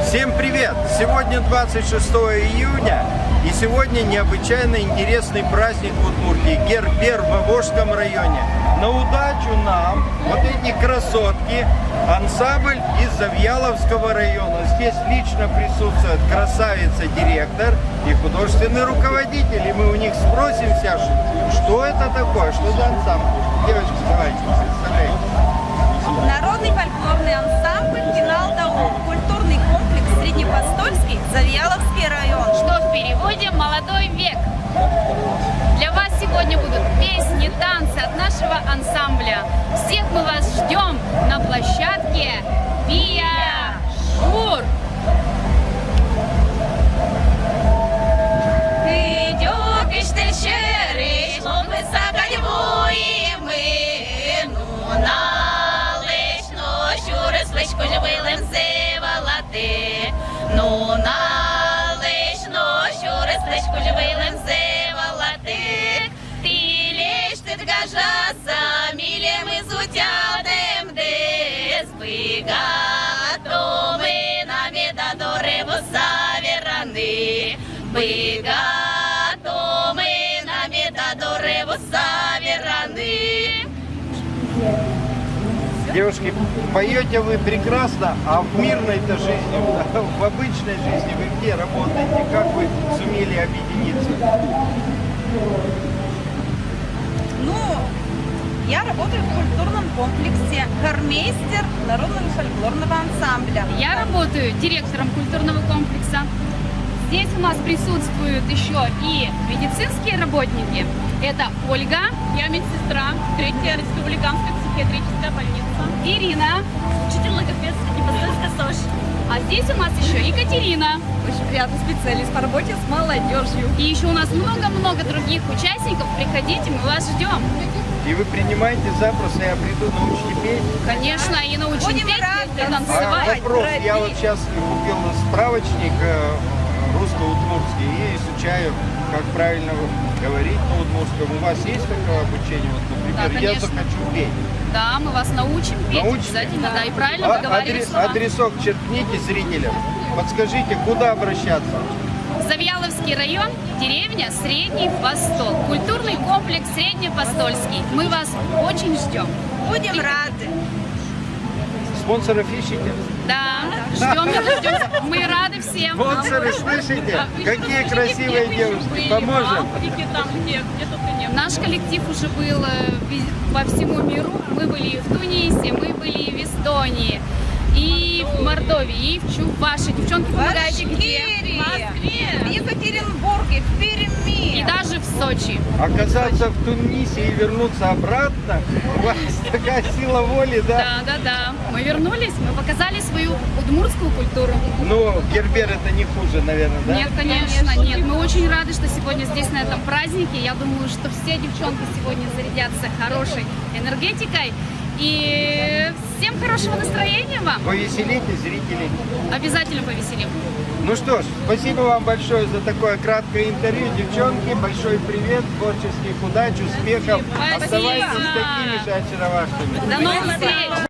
Всем привет! Сегодня 26 июня, и сегодня необычайно интересный праздник в Удмуртии, Гербер в Вовожском районе. На удачу нам вот эти красотки, ансамбль из Завьяловского района. Здесь лично присутствует красавица-директор и художественный руководитель. И мы у них спросимся, что это такое, что за ансамбль. Девочки, давайте, представляйте. Народный фольклорный ансамбль «Финал Дау», культурный комплекс Среднепостольский, Завьяловский район. Что в переводе «Молодой век». Для вас сегодня будут песни, танцы от нашего ансамбля. Всех мы вас ждем на площадке Виа Шур. Ну налично, що реслечку живилим зевалати, ти лиш ти ткажаса, мілем ізутядем, де збига, то ми наміда до ревуса вірани, бига, то ми наміда до ревуса вірани. Девушки, поете вы прекрасно, а в мирной-то жизни, в обычной жизни вы где работаете? Как вы сумели объединиться? Ну, я работаю в культурном комплексе «Хормейстер» народного фольклорного ансамбля. Я работаю директором культурного комплекса. Здесь у нас присутствуют еще и медицинские работники. Это Ольга, я медсестра, 3-я республиканская психиатрическая больница. Ирина, Учитель логопед Среднепостольской СОЖ. а здесь у нас еще Екатерина. Очень приятный специалист по работе с молодежью. И еще у нас много-много других участников. Приходите, мы вас ждем. И вы принимаете запросы, я приду, научите петь? Конечно, и научим Будем петь, рады. и танцевать. Вопрос, я вот сейчас купил справочник русско-удмуртский и изучаю, как правильно говорить на удмуртском. У вас есть такое обучение? Вот, например, Да, я конечно. захочу петь. Да, мы вас научим петь Научите? обязательно, да, и правильно выговаривать слова. Адресок черкните зрителям. Подскажите, куда обращаться? Завьяловский район, деревня Средний Постол. Культурный комплекс Среднепостольский. Мы вас очень ждем. Будем рады. Спонсоров ищите? Да, ждем. Мы рады всем. Спонсоры, слышите? Какие красивые девушки. Поможем. Где только не было. Наш коллектив уже был по всему миру. Мы были и в Тунисе, мы были и в Эстонии, и в Мордовии, и в Чувашии. Девчонки, помогайте где? Башкирии, В Москве. в Екатеринбурге, в Перми. И даже в Сочи. Оказаться в Тунисе и вернуться обратно, у вас такая сила воли, да? Да. Мы вернулись, мы показали свою удмуртскую культуру. Ну, Гербер это не хуже, наверное, да? Нет, конечно, нет. Мы очень рады, что сегодня здесь, на этом празднике. Я думаю, что все девчонки сегодня зарядятся хорошей энергетикой. И всем хорошего настроения вам. Повеселите зрителей. Обязательно повеселим. Ну что ж, спасибо вам большое за такое краткое интервью. Девчонки, большой привет, творческих удач, успехов. Спасибо. Оставайтесь такими же очаровашными. До новых встреч!